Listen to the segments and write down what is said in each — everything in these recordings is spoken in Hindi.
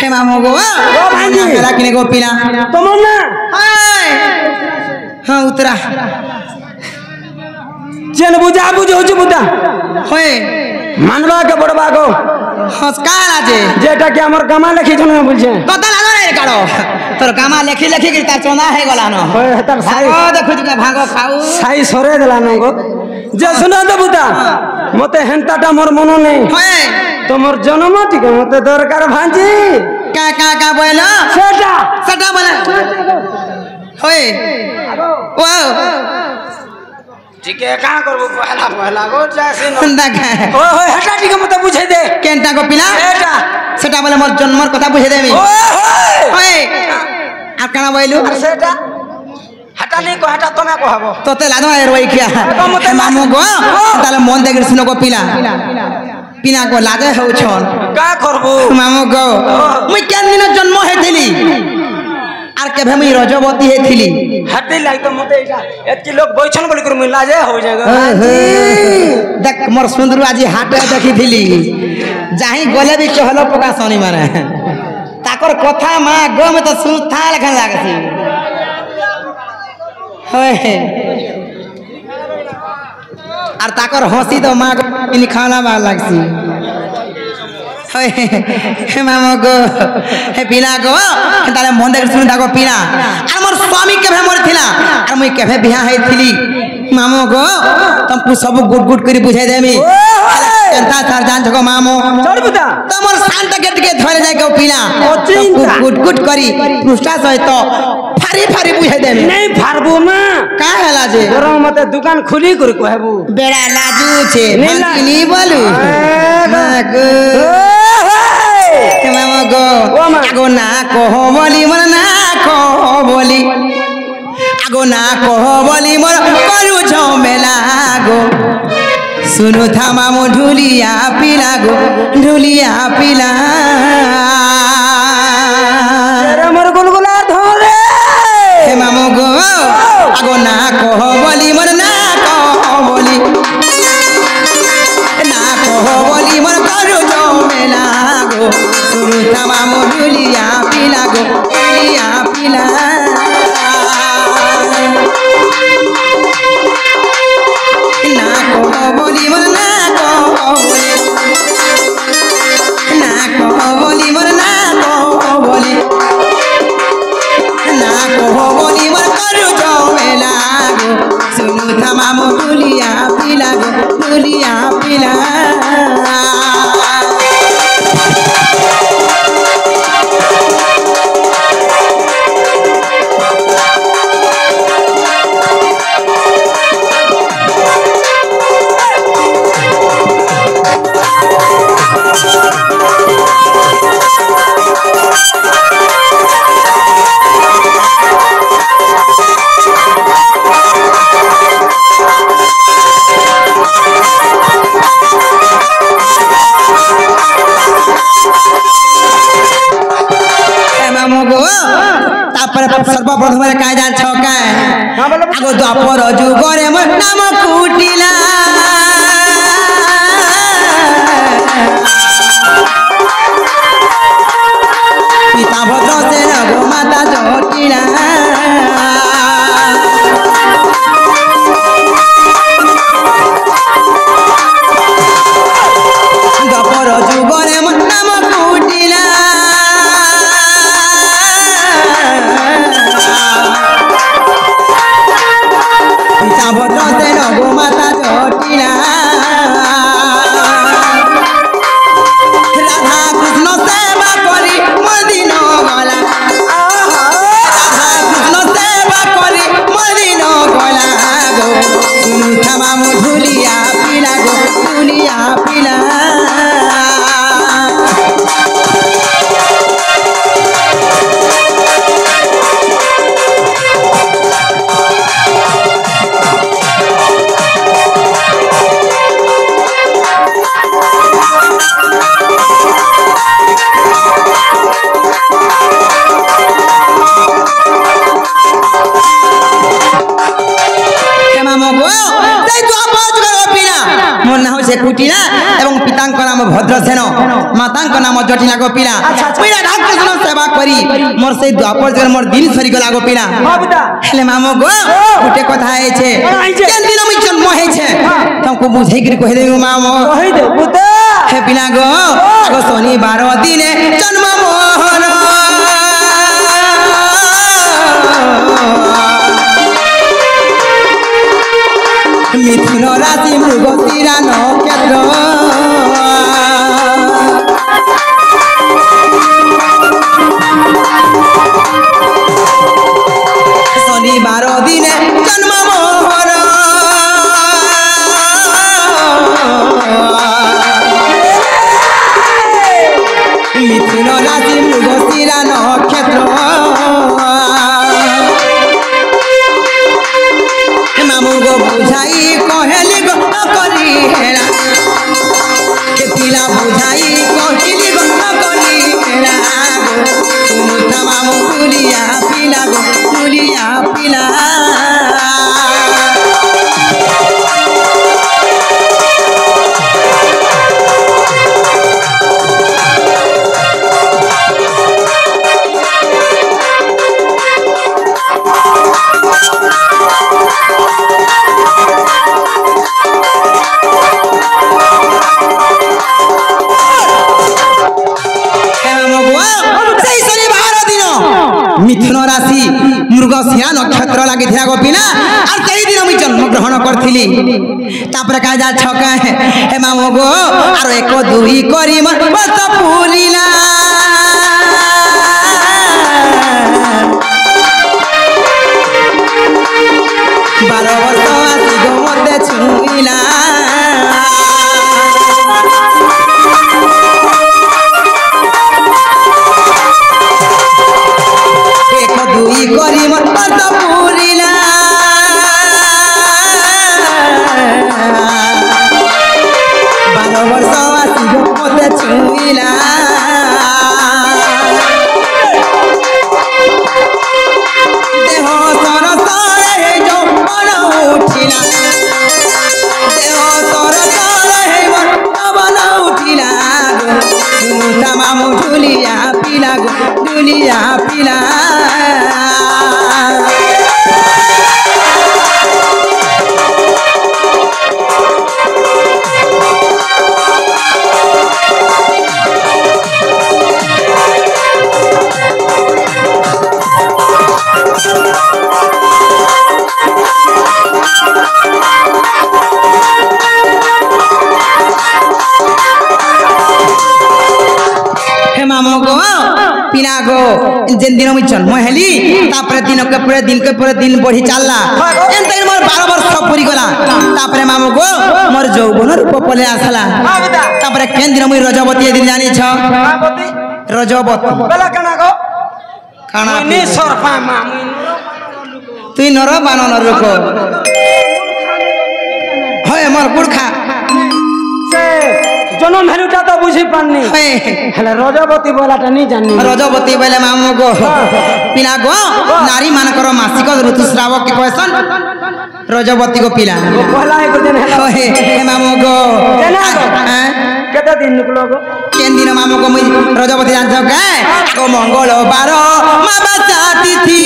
हे मामो गो भांजी मेला किने गो पिला तुम ना हाँ उतरा चल बुझा बुझो बुझा होए मानवा के बड़बा गो हसकाल आजे जेटा के हमर कामा लिखि छन बुझे कत लागो रे काड़ो तोर कामा लिखि लिखि के तार चोना हे गला न होय तार साई देखु जे भागो खाऊ साई सरे देला न गो जे सुना दे बुता मते हेंताटा मोर मनो नहीं होए तोमर जन्म ठीक मते दरकार भांजी का बोला सेटा सटा बोला होए वाओ ठीक है का करबो पहला गो जासे न ओ होय हटा ठीक मते बुझे दे केनटा को पिला सेटा बोले मोर जन्मर कथा बुझे देमी ओ होय आ काना बोइलु सेटा हटा नहीं को हटा तो मैं को हबो तोते लादो रे रोई किया मामू गो ताले मन देखि सुनो को पिला पिना को लादे हो छन का करबो मामू गो मुई केन दिन जन्म हेथिली आर केभे मुई रजवती हेथिली हटे लाई तो मते एटा एति लोग बैठन बोली कर मुई लाजे हो जाएगा देख मोर सुंदर आज हाटे देखी थिली जाही गले भी कहलो पका सनी माने ताकर कथा मा गो में तो सुथा लखन लागसी होए आर ताकर हंसी तो मां को खाना बा लागसी हे मामा गो हे पिला गो ताले मन देख सुन दागो पिला आर मोर स्वामी केभे मर थिला आर मुई केभे बिहा हे थिली मामो गो तुमको सब गुड गुड करी बुझाई देमी एंता सार जान छको मामो चल बुता तमर शांत गेट के धरे जाय गो पिला गुड गुड करी पृष्ठा सहित फारी फारी बुझाई देमी नहीं फारबो ना का हला जे गरो मते दुकान खुली कर कहबो बेड़ा लाजू छे नी बोलू मागो मामा गो आगो ना कहो बोली मोर ना कहो बोली आगो ना कहो बोली मोर करू झमेला गो सुनो था मामो ढुलिया पिला गो ढुलिया पिला तेरे मोर गुलगुला धोरे हे मामो गो आगो ना कहो बोली मोर ना कहो बोली ना कहो बोली मोर करू झमेला गो सुनो था मामो ढुलिया पिला गो ढुलिया पिला ना कहो बोली मोर ना कहो बोली ना कहो बोली मोर ना कहो बोली ना कहो बोली मोर करू झमेला गो सुनो था मामो ढुलिया पिला गो ढुलिया पिला सर्वप्रथम काय जान छका आगो द्वापर जुगरे मोर नाम कुटिला पिता भद्र सेन गो माता जटिला द्वापर जुगरे मोर नाम कुटिला भद्र सेन गो माता जटिला राधा कृष्ण सेवा करी मदिन गला राधा कृष्ण सेवा करी मदिन गला गो सुनु था मामो ढुलिया पिला गो ढुलिया पिला कुटिला एवं पिता नाम भद्रसेन माता नाम जटिला गो पिला पिला डाक्टर सन सेवा करी मोर से द्वापर जन मोर दिन सरी गला गो पिला हेले मामो गो गुटे कथा है छे केन दिन मी जन्म है छे तुमको बुझाई कर कह दे मामो कहि दे पुता हे पिला गो आगो शनिवार दिने जन्म मोहर मिथुन राशि मृगशिरा नक्षत्र शनिवार दिने जन्म मोहर मिथुन राशि मृगशिरा नक्षत्र मामू गो बुझाई कहली गो करी हेरा के पिला बुझाई कहली गो करी हेरा तुम मामू गुलिया पिला गो गुलिया पिला मिथुन राशि मृगशिरा नक्षत्र लगी था गोपीना और कई दिन मुझे जन्म ग्रहण करथिली तापर का जा छका हे मामो गो और एक दुई करी मन बस फूलिला 12 वर्ष आसी गो मते छुइला दुई करी मन बस फूलिला 12 वर्ष आसी गो मते छुइला देह सरसरे जो मन उठिला देह सरसरे मन उठिला गो मामू ढुलिया पिला गो ढुलिया पिला मामो गो पिना गो जिन दिन में जन्म हेली तापर दिन के पूरे दिन बढ़ी चलला एंत मोर 12 वर्ष पूरी गला तापर मामो गो मोर यौवन रूप पले आसला तापर केन दिन में रजवती दिन जानी छ रजवती बेला कना गो खाना ने सरफा मामू तुई नर बानन रूप होय मोर पुरखा जन्म हेलुटा तो बुझी पानी हेले रजवती बोलाटा नहीं जानी रजवती बोले मामू गो पिला गो नारी मानकर मासिक ऋतुस्राव के कहसन रजवती को पिला बोला एक दिन हे मामू गो केते दिन निकलो गो केन दिन मामू गो मुई रजवती जान छ के को मंगलवार माबा तिथि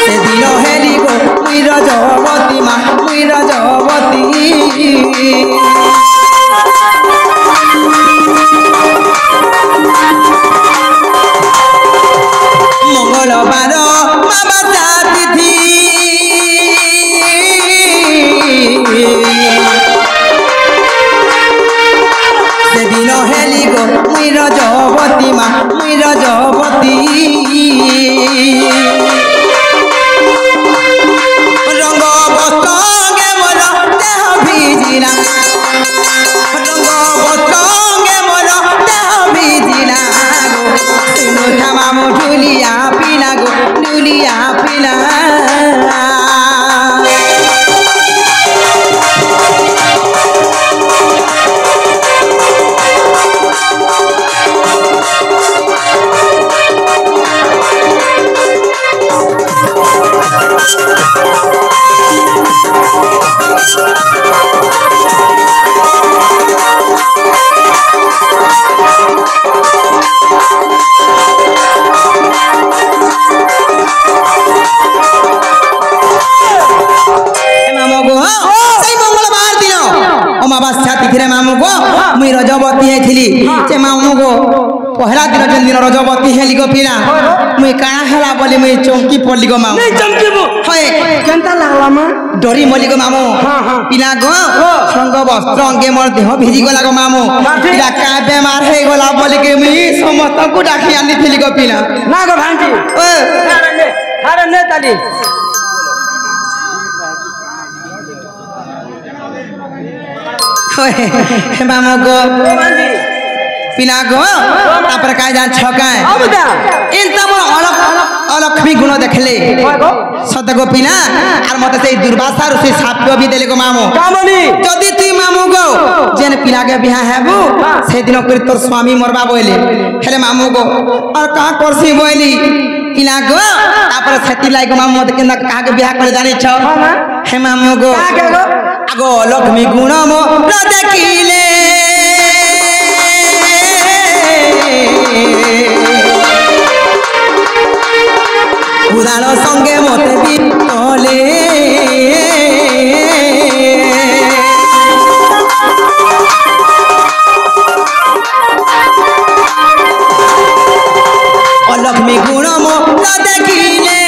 से दिन हेली गो मुई रजवती मा मुई रजवती मंगलवार माबा तिथि से दिन हेली गो मुई रजवती मा मुई रजवती रंग बसंगे मोर देह भिजिला रंग बसंगे मोर देह भिजिला सुनु मामू ढुलिया पिला गो ढुलिया पिला ରଜବତୀ ହେଇଥିଲି ଯେ ମାମୁ ଗୋ ପହଲା ଦିନ ଯେନ୍ ଦିନ ରଜବତୀ ହେଲି ଗୋ ପିଲା ମୁଇଁ କାଣା ହେଲା ବୋଲି ମୁଇଁ ଚମକି ପଡଲି ଗୋ ମାମୁ नहीं चमकीबो ହଏ केनता लागला मा ଡରି ମଲି ଗୋ ମାମୁ ହଁ। ପିଲା ଗୋ ରଙ୍ଗ ବସ୍ତ୍ର ଅଙ୍ଗେ ମୋର ଦେହ ଭିଜି ଗଲା ଗୋ ମାମୁ ପିଲା କାଁ ବେମାର ହେଇଗଲା ବୋଲିକି ମୁଇଁ ସମସ୍ତଙ୍କୁ ଡାକି ଆଣିଥିଲି ଗୋ ପିଲା ना गो भांजी ଓ अरे ने ताली ହଏ ମାମୁ ଗୋ भांजी पिला गो तापर काय जान छकाय अब दा इन त मोर अलक्ष्मी गुण देखले होय गो सत गो पिला आर मते से दुर्वासा ऋषि शाप भी देले गो मामू कामनी जदी तुई मामू गो जेन पिला के बिहा हेबू से दिन कर तोर स्वामी मरबा बोइले हेले मामू गो और का करसी बोइली पिला गो तापर छति लाई गो मामू मते केना का के बिहा कर जानि छ हे मामू गो का के गो आगो लक्ष्मी गुण मो देखिले उदार संगे मते भी तले अलक्ष्मी गुण मो देखिले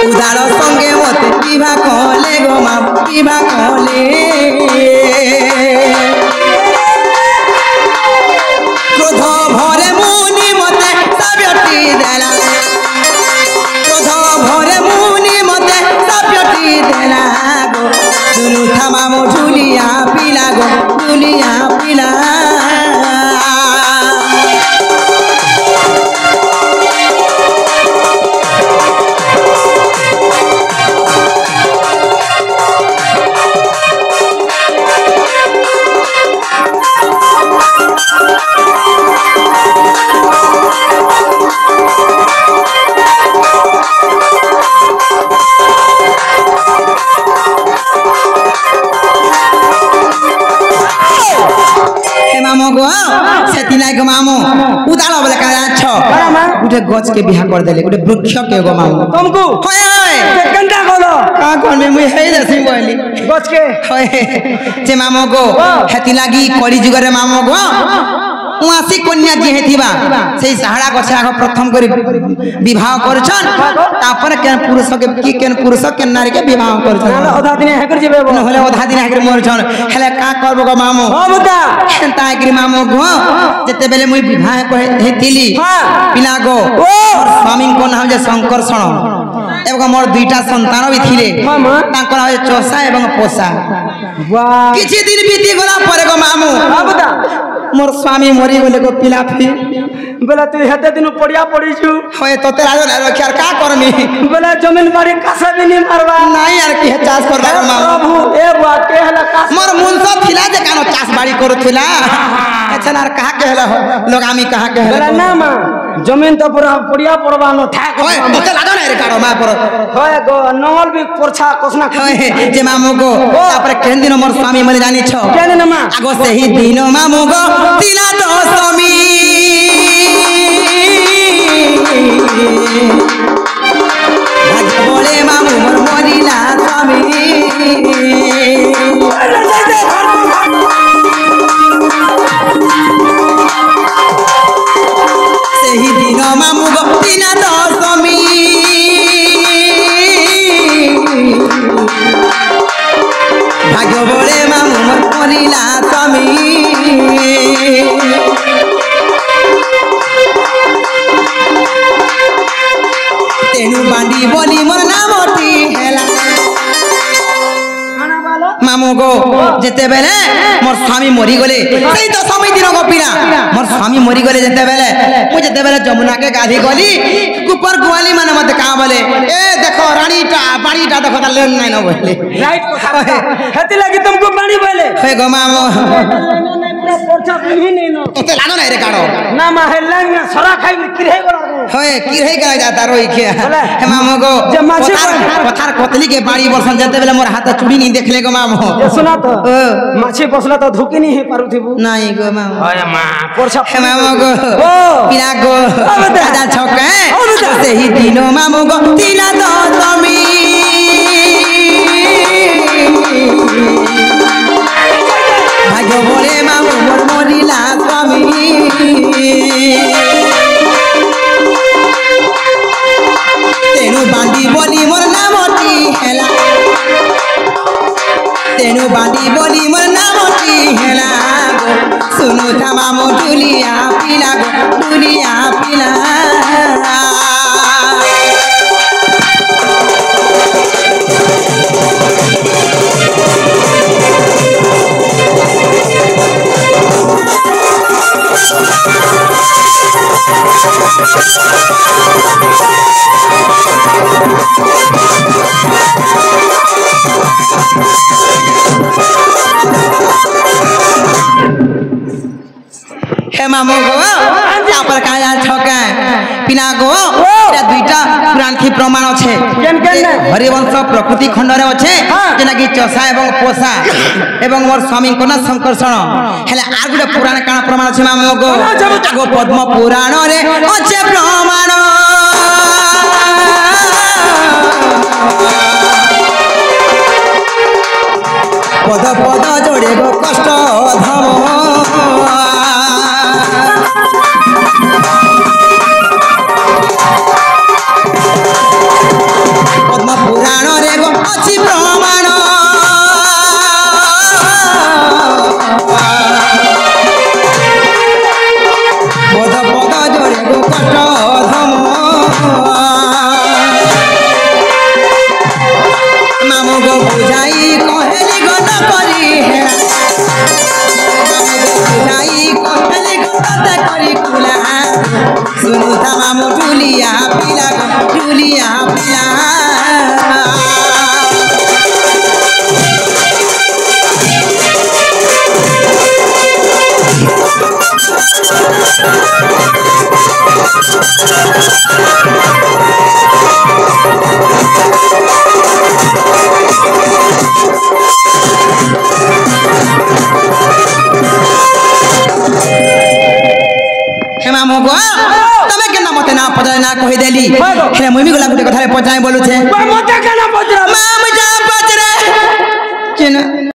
उदार संगे मते विवाह कले गो मा विवाह कले क्रोध भरे मुनि मते सब्यटी देला क्रोध भरे मुनि मते सब्यटी देला गो सुनु थामा मो झुलिया पिला गो झुलिया पिला मामो गो सेति नाय गो मामो उदाल बोले का छ गुटे गछ के बिहा कर देले गुटे वृक्ष के गो मामो तुमको होय होय केनता कोलो का कोन में मुई हेइ देसी बोली गछ के होय जे मामो गो हेति लागी कली जुग रे मामो गो उआसी कन्या जे हेतिबा सेई सहारा गछ आग प्रथम करी विवाह करछन तापर केन पुरुष के की केन पुरुष केन नारी के विवाह करछन आधा दिन हेकर जेबे न होले आधा दिन हेकर मरछन हेले का करबो गो मामो हां बता एंता एग्री मामो गो जते बेले मुई विवाह हेतिली पिला गो और स्वामी को नाम जे शंकर सण एवं मोर दुईटा संतान भी थिले तांकर नाम चोसा एवं पोसा वाह किछि दिन बीती गला परे गो मामू हां बता मोर स्वामी मरी गले गो पिला फी बोला तू हेते दिन पड़िया पड़ी छु होय तोते राजो ना रखियार का करमी बोला जमीन बाड़ी कासा भी नहीं मारवा नाही यार की चाष करबा गो मामू प्रभु ए बा के हला कासा मोर मुंसो थिला जे कानो चाष बाड़ी करूथिला अच्छा ना कहा के हला लोग आमी कहा के बोला हला ना मां जमीन तो पूरा पड़िया पड़वा न था होय तोते राजो ना रे कारो मा पर होय गो नंगल भी पोरछा कोसना होय जे मामू गो तापर केन दिन मोर स्वामी मरी जानी छ केन न मां आगो से ही दिन मामू गो तिला तो स्वामी भाग्य बोले मामू मोर मरिला स्वामी सेही दिन मामू गो तिला तो स्वामी भाग्य बोले मामू मोर मरिला स्वामी तेनु बांडी बोली मोर नामटी हेला मामू गो जेते बेले मोर स्वामी मरी गले सेई तो समय दिन गो पिला मोर स्वामी मरी गले जेते बेले मु जेते बेले जमुना के गाधी गली कुपर गुआली माने मते का बोले ए देखो रानीटा बाड़ीटा देखो ता लेन नै न बोले राइट কথা हेते लगी तुमको पानी बोले हे गो मामू पोरछा भी नहीं न तोते लानो नै रे काडो ना मा हेला में सरा खाई किरे गला होय की रही गला जाता रोई के हे मामू गो जे माछी पथार कोतली के बाड़ी बरसन जेते बेले मोर हाथ चूड़ी नहीं देखले गो मामू ये सुना तो माछी बसला तो धुकी नहीं पारुथिबु नहीं गो मामू ओए मां पोरछा हे मामू गो ओ पिला गो दादा छके से ही दिनो मामू गो तिला तो स्वामी तेनु बांडी बोली मोर नामटी हेला तेनु बांडी बोली मोर नामटी हेला गो सुनु थामा मो डुलिया पिला गो डुलिया पिला हे मामो गो यहाँ पर कहा छका पिना गो এটা দুইটা পুরাণ কি প্রমাণ আছে হরিবংশ প্রকৃতি খণ্ডরে আছে যেটা কি চষা এবং পোষা এবং মোর স্বামী কোনা সংকর্ষণ হেলে আর গুটে পুরাণ কাণ প্রমাণ আছে মামো গো গো পদ্ম পুরাণ রে আছে প্রমাণ পদ পদ জোড়ে গো কষ্ট ধম পদ্ম পুরাণ রে গো আছে প্রমাণ পদ পদ জোড়ে গো কষ্ট ধম মামু গো বুঝাই কহেলি গো ন করি হেরা বুঝাই কহেলি গো তা করি কুলা सुनु थामा मो डुलिया पिला डुलिया पिला हेमा मोगो तमे केना मते ना पजाय ना कहि देली हे मुई गला गुटे कथा रे पजाय बोलु छे मते केना पजरा माम जा पजरे केना